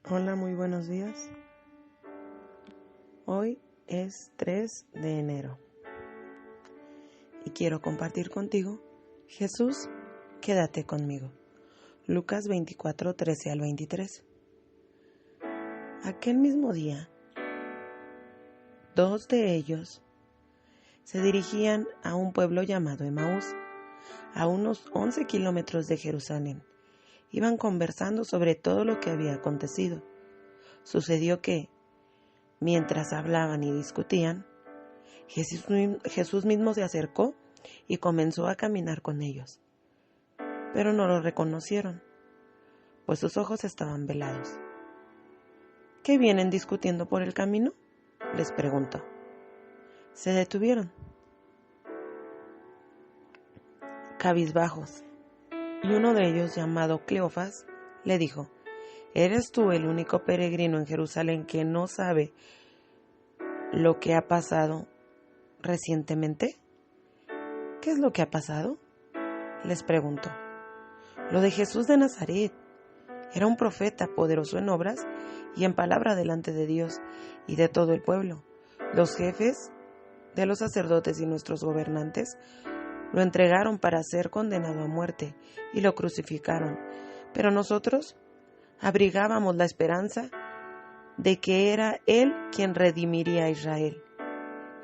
Hola, muy buenos días. Hoy es 3 de enero y quiero compartir contigo Jesús, quédate conmigo. Lucas 24, 13 al 23. Aquel mismo día, 2 de ellos se dirigían a un pueblo llamado Emaús, a unos 11 kilómetros de Jerusalén. Iban conversando sobre todo lo que había acontecido. Sucedió que, mientras hablaban y discutían, Jesús mismo se acercó y comenzó a caminar con ellos. Pero no lo reconocieron, pues sus ojos estaban velados. ¿Qué vienen discutiendo por el camino?, les preguntó. Se detuvieron, cabizbajos, y uno de ellos, llamado Cleofas, le dijo: ¿Eres tú el único peregrino en Jerusalén que no sabe lo que ha pasado recientemente? ¿Qué es lo que ha pasado?, les preguntó. Lo de Jesús de Nazaret. Era un profeta poderoso en obras y en palabra delante de Dios y de todo el pueblo. Los jefes de los sacerdotes y nuestros gobernantes lo entregaron para ser condenado a muerte y lo crucificaron. Pero nosotros abrigábamos la esperanza de que era Él quien redimiría a Israel.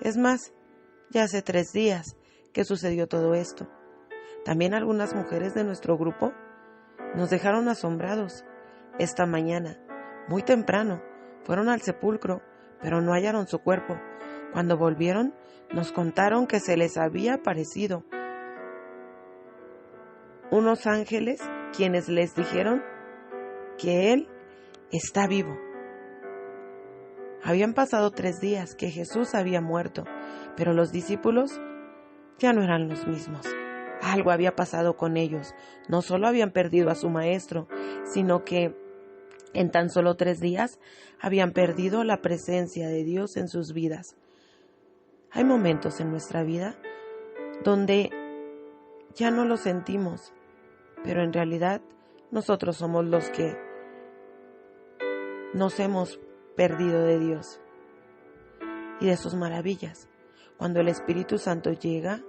Es más, ya hace 3 días que sucedió todo esto. También algunas mujeres de nuestro grupo nos dejaron asombrados. Esta mañana, muy temprano, fueron al sepulcro, pero no hallaron su cuerpo. Cuando volvieron, nos contaron que se les había aparecido unos ángeles quienes les dijeron que Él está vivo. Habían pasado 3 días que Jesús había muerto, pero los discípulos ya no eran los mismos. Algo había pasado con ellos. No solo habían perdido a su maestro, sino que en tan solo 3 días habían perdido la presencia de Dios en sus vidas. Hay momentos en nuestra vida donde ya no lo sentimos, pero en realidad nosotros somos los que nos hemos perdido de Dios y de sus maravillas. Cuando el Espíritu Santo llega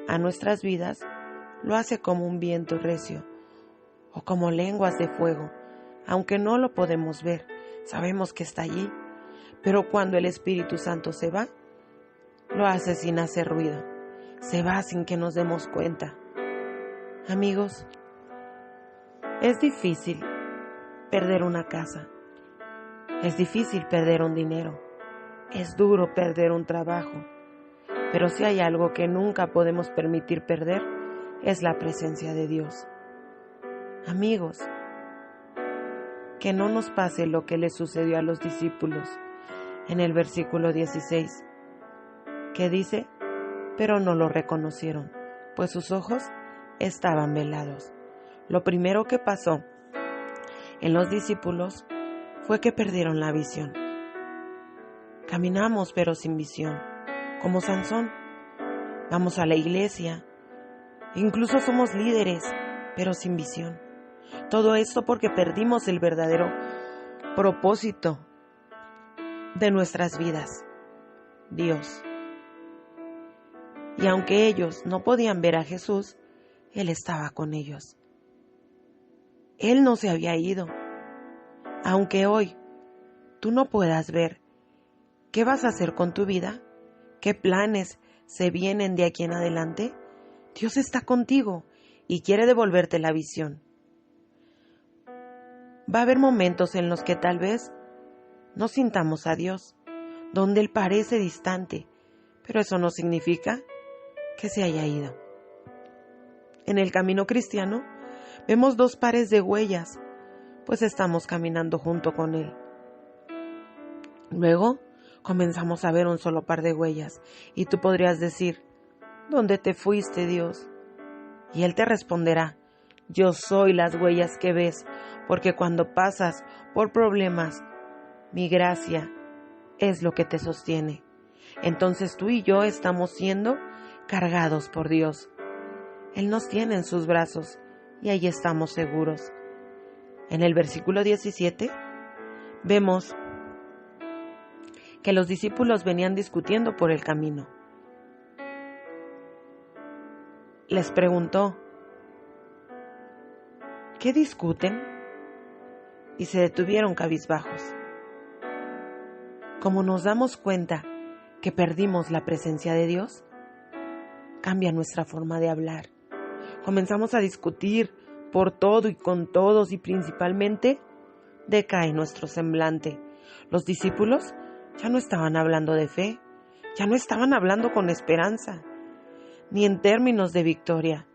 a nuestras vidas, lo hace como un viento recio o como lenguas de fuego. Aunque no lo podemos ver, sabemos que está allí. Pero cuando el Espíritu Santo se va, lo hace sin hacer ruido. Se va sin que nos demos cuenta. Amigos, es difícil perder una casa. Es difícil perder un dinero. Es duro perder un trabajo. Pero si hay algo que nunca podemos permitir perder, es la presencia de Dios. Amigos, que no nos pase lo que le sucedió a los discípulos en el versículo 16, que dice: pero no lo reconocieron, pues sus ojos estaban velados. Lo primero que pasó en los discípulos fue que perdieron la visión. Caminamos pero sin visión, como Sansón. Vamos a la iglesia, incluso somos líderes, pero sin visión. Todo esto porque perdimos el verdadero propósito de nuestras vidas, Dios. Y aunque ellos no podían ver a Jesús, Él estaba con ellos. Él no se había ido. Aunque hoy tú no puedas ver qué vas a hacer con tu vida, qué planes se vienen de aquí en adelante, Dios está contigo y quiere devolverte la visión. Va a haber momentos en los que tal vez no sintamos a Dios, donde Él parece distante, pero eso no significa que se haya ido. En el camino cristiano vemos 2 pares de huellas, pues estamos caminando junto con Él. Luego comenzamos a ver un solo par de huellas, y tú podrías decir: ¿dónde te fuiste, Dios? Y Él te responderá: yo soy las huellas que ves, porque cuando pasas por problemas, mi gracia es lo que te sostiene. Entonces tú y yo estamos siendo cargados por Dios. Él nos tiene en sus brazos y ahí estamos seguros. En el versículo 17 vemos que los discípulos venían discutiendo por el camino. Les preguntó, ¿qué discuten? Y se detuvieron cabizbajos. Como nos damos cuenta que perdimos la presencia de Dios, cambia nuestra forma de hablar. Comenzamos a discutir por todo y con todos, y principalmente decae nuestro semblante. Los discípulos ya no estaban hablando de fe, ya no estaban hablando con esperanza, ni en términos de victoria.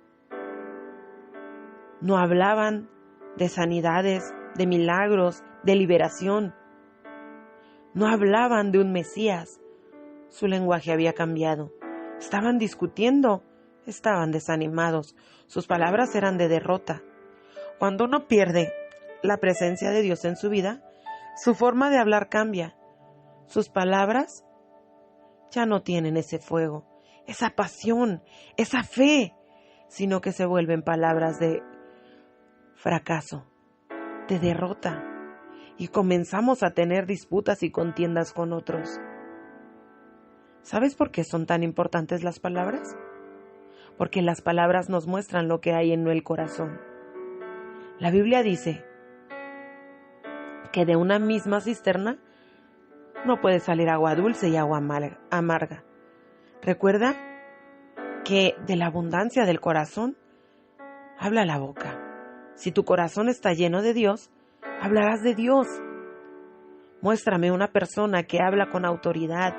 No hablaban de sanidades, de milagros, de liberación. No hablaban de un Mesías. Su lenguaje había cambiado. Estaban discutiendo, estaban desanimados. Sus palabras eran de derrota. Cuando uno pierde la presencia de Dios en su vida, su forma de hablar cambia. Sus palabras ya no tienen ese fuego, esa pasión, esa fe, sino que se vuelven palabras de fracaso, de derrota, y comenzamos a tener disputas y contiendas con otros. ¿Sabes por qué son tan importantes las palabras? Porque las palabras nos muestran lo que hay en el corazón. La Biblia dice que de una misma cisterna no puede salir agua dulce y agua amarga. Recuerda que de la abundancia del corazón habla la boca. Si tu corazón está lleno de Dios, hablarás de Dios. Muéstrame una persona que habla con autoridad,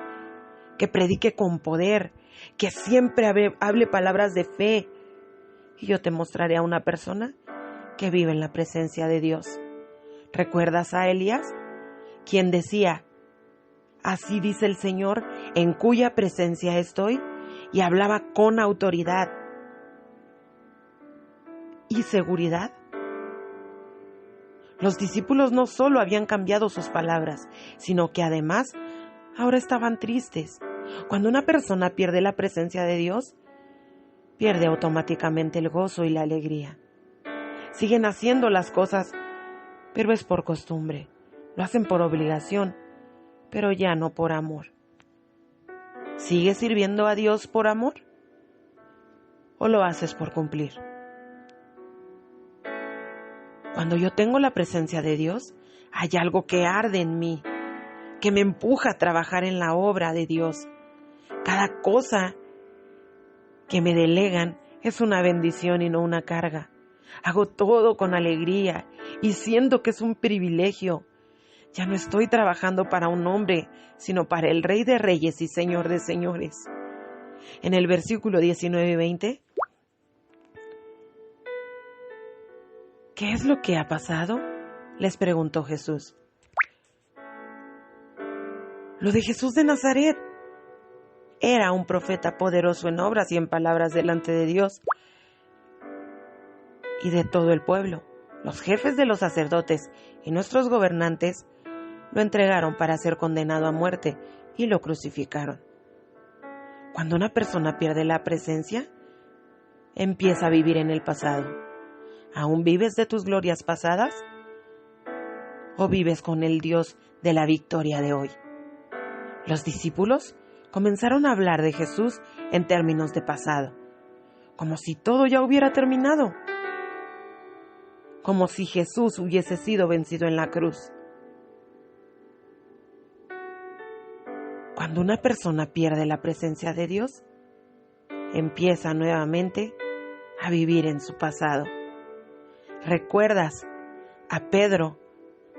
que predique con poder, que siempre hable palabras de fe. Y yo te mostraré a una persona que vive en la presencia de Dios. ¿Recuerdas a Elías? Quien decía, así dice el Señor, en cuya presencia estoy, y hablaba con autoridad y seguridad. Los discípulos no solo habían cambiado sus palabras, sino que además ahora estaban tristes. Cuando una persona pierde la presencia de Dios, pierde automáticamente el gozo y la alegría. Siguen haciendo las cosas, pero es por costumbre. Lo hacen por obligación, pero ya no por amor. ¿Sigues sirviendo a Dios por amor? ¿O lo haces por cumplir? Cuando yo tengo la presencia de Dios, hay algo que arde en mí, que me empuja a trabajar en la obra de Dios. Cada cosa que me delegan es una bendición y no una carga. Hago todo con alegría y siento que es un privilegio. Ya no estoy trabajando para un hombre, sino para el Rey de Reyes y Señor de Señores. En el versículo 19 y 20, ¿qué es lo que ha pasado?, les preguntó Jesús. Lo de Jesús de Nazaret. Era un profeta poderoso en obras y en palabras delante de Dios y de todo el pueblo. Los jefes de los sacerdotes y nuestros gobernantes lo entregaron para ser condenado a muerte y lo crucificaron. Cuando una persona pierde la presencia, empieza a vivir en el pasado. ¿Aún vives de tus glorias pasadas? ¿O vives con el Dios de la victoria de hoy? Los discípulos comenzaron a hablar de Jesús en términos de pasado, como si todo ya hubiera terminado, como si Jesús hubiese sido vencido en la cruz. Cuando una persona pierde la presencia de Dios, empieza nuevamente a vivir en su pasado. ¿Recuerdas a Pedro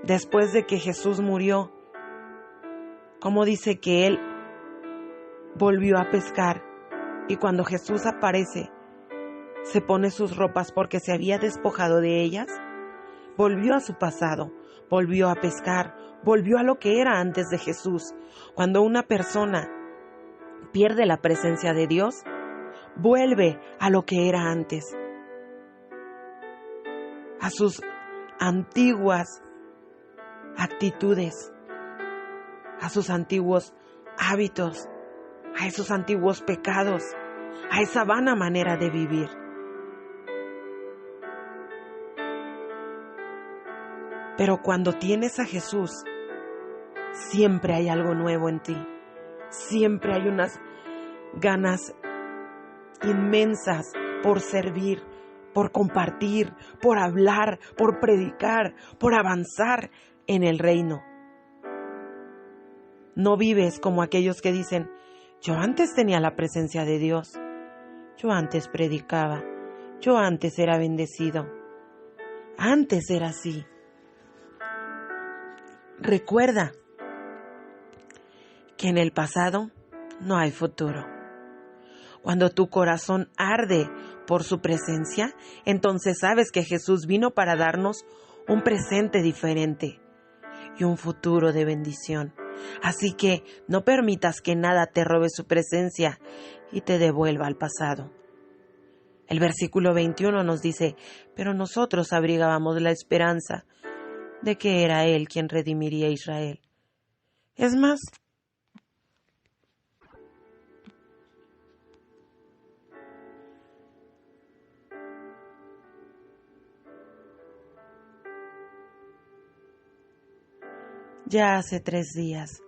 después de que Jesús murió? Como dice que él volvió a pescar, y cuando Jesús aparece, se pone sus ropas porque se había despojado de ellas. Volvió a su pasado, volvió a pescar, volvió a lo que era antes de Jesús. Cuando una persona pierde la presencia de Dios, vuelve a lo que era antes, a sus antiguas actitudes, a sus antiguos hábitos, a esos antiguos pecados, a esa vana manera de vivir. Pero cuando tienes a Jesús, siempre hay algo nuevo en ti. Siempre hay unas ganas inmensas por servir, por compartir, por hablar, por predicar, por avanzar en el reino. No vives como aquellos que dicen: yo antes tenía la presencia de Dios, yo antes predicaba, yo antes era bendecido, antes era así. Recuerda que en el pasado no hay futuro. Cuando tu corazón arde por su presencia, entonces sabes que Jesús vino para darnos un presente diferente y un futuro de bendición. Así que no permitas que nada te robe su presencia y te devuelva al pasado. El versículo 21 nos dice: pero nosotros abrigábamos la esperanza de que era Él quien redimiría a Israel. Es más, ya hace 3 días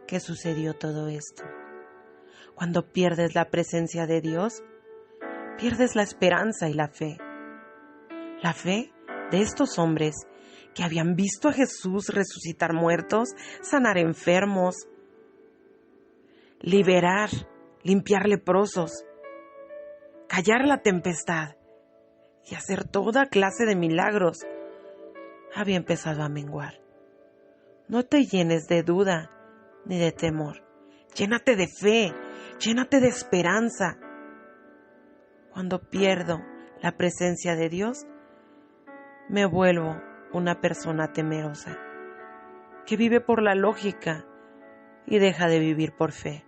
que sucedió todo esto. Cuando pierdes la presencia de Dios, pierdes la esperanza y la fe. La fe de estos hombres que habían visto a Jesús resucitar muertos, sanar enfermos, liberar, limpiar leprosos, callar la tempestad y hacer toda clase de milagros, había empezado a menguar. No te llenes de duda ni de temor. Llénate de fe, llénate de esperanza. Cuando pierdo la presencia de Dios, me vuelvo una persona temerosa, que vive por la lógica y deja de vivir por fe.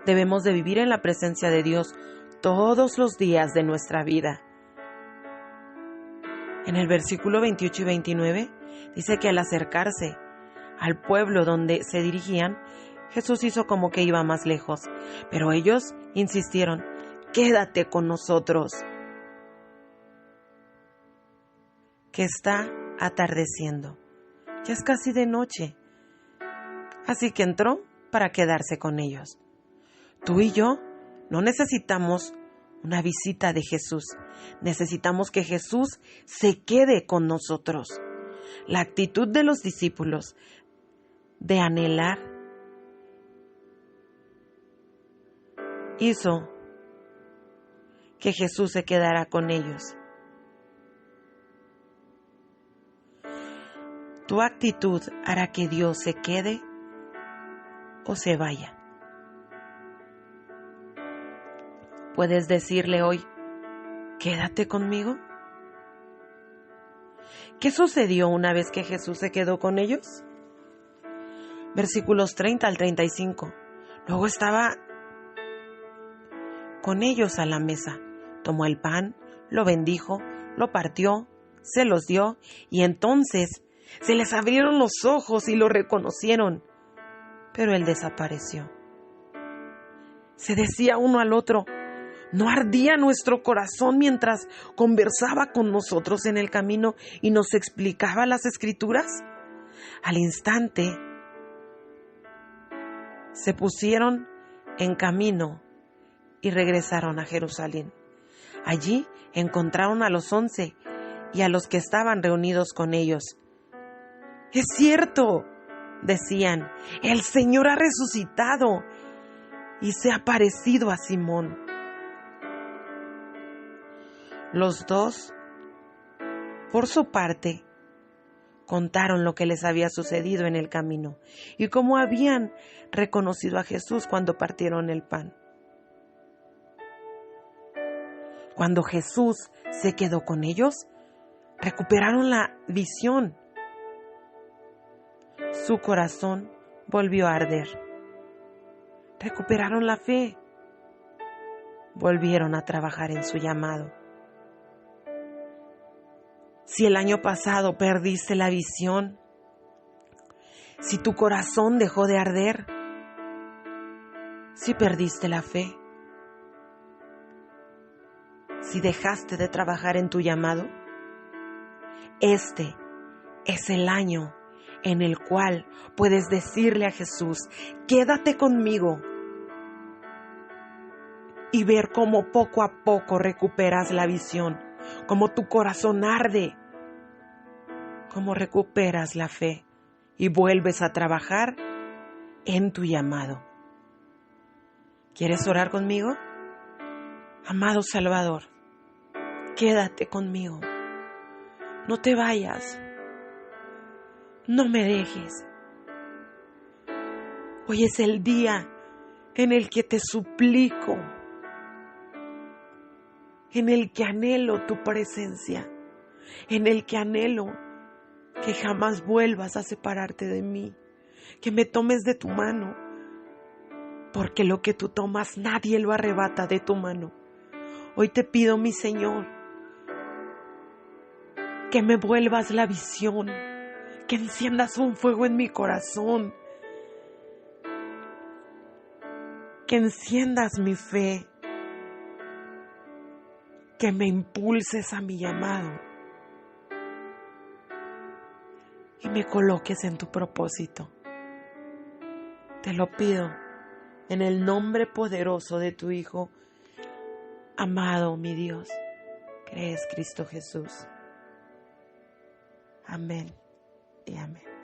Debemos de vivir en la presencia de Dios todos los días de nuestra vida. En el versículo 28 y 29 dice que al acercarse al pueblo donde se dirigían, Jesús hizo como que iba más lejos, pero ellos insistieron: quédate con nosotros, que está atardeciendo. Ya es casi de noche. Así que entró para quedarse con ellos. Tú y yo no necesitamos una visita de Jesús. Necesitamos que Jesús se quede con nosotros. La actitud de los discípulos de anhelar hizo que Jesús se quedara con ellos. Tu actitud hará que Dios se quede o se vaya. Puedes decirle hoy: quédate conmigo. ¿Qué sucedió una vez que Jesús se quedó con ellos? Versículos 30 al 35. Luego estaba con ellos a la mesa. Tomó el pan, lo bendijo, lo partió, se los dio, y entonces se les abrieron los ojos y lo reconocieron. Pero él desapareció. Se decía uno al otro: ¿no ardía nuestro corazón mientras conversaba con nosotros en el camino y nos explicaba las Escrituras? Al instante se pusieron en camino y regresaron a Jerusalén. Allí encontraron a los 11 y a los que estaban reunidos con ellos. «Es cierto», decían, «el Señor ha resucitado y se ha aparecido a Simón». Los dos, por su parte, contaron lo que les había sucedido en el camino y cómo habían reconocido a Jesús cuando partieron el pan. Cuando Jesús se quedó con ellos, recuperaron la visión. Su corazón volvió a arder. Recuperaron la fe. Volvieron a trabajar en su llamado. Si el año pasado perdiste la visión, si tu corazón dejó de arder, si perdiste la fe, si dejaste de trabajar en tu llamado, este es el año en el cual puedes decirle a Jesús, quédate conmigo, y ver cómo poco a poco recuperas la visión, cómo tu corazón arde, cómo recuperas la fe y vuelves a trabajar en tu llamado. ¿Quieres orar conmigo? Amado Salvador, quédate conmigo. No te vayas. No me dejes. Hoy es el día en el que te suplico, en el que anhelo tu presencia, en el que anhelo que jamás vuelvas a separarte de mí, que me tomes de tu mano, porque lo que tú tomas nadie lo arrebata de tu mano. Hoy te pido, mi Señor, que me vuelvas la visión, que enciendas un fuego en mi corazón, que enciendas mi fe, que me impulses a mi llamado y me coloques en tu propósito. Te lo pido en el nombre poderoso de tu Hijo, amado mi Dios, que es Cristo Jesús. Amén y amén.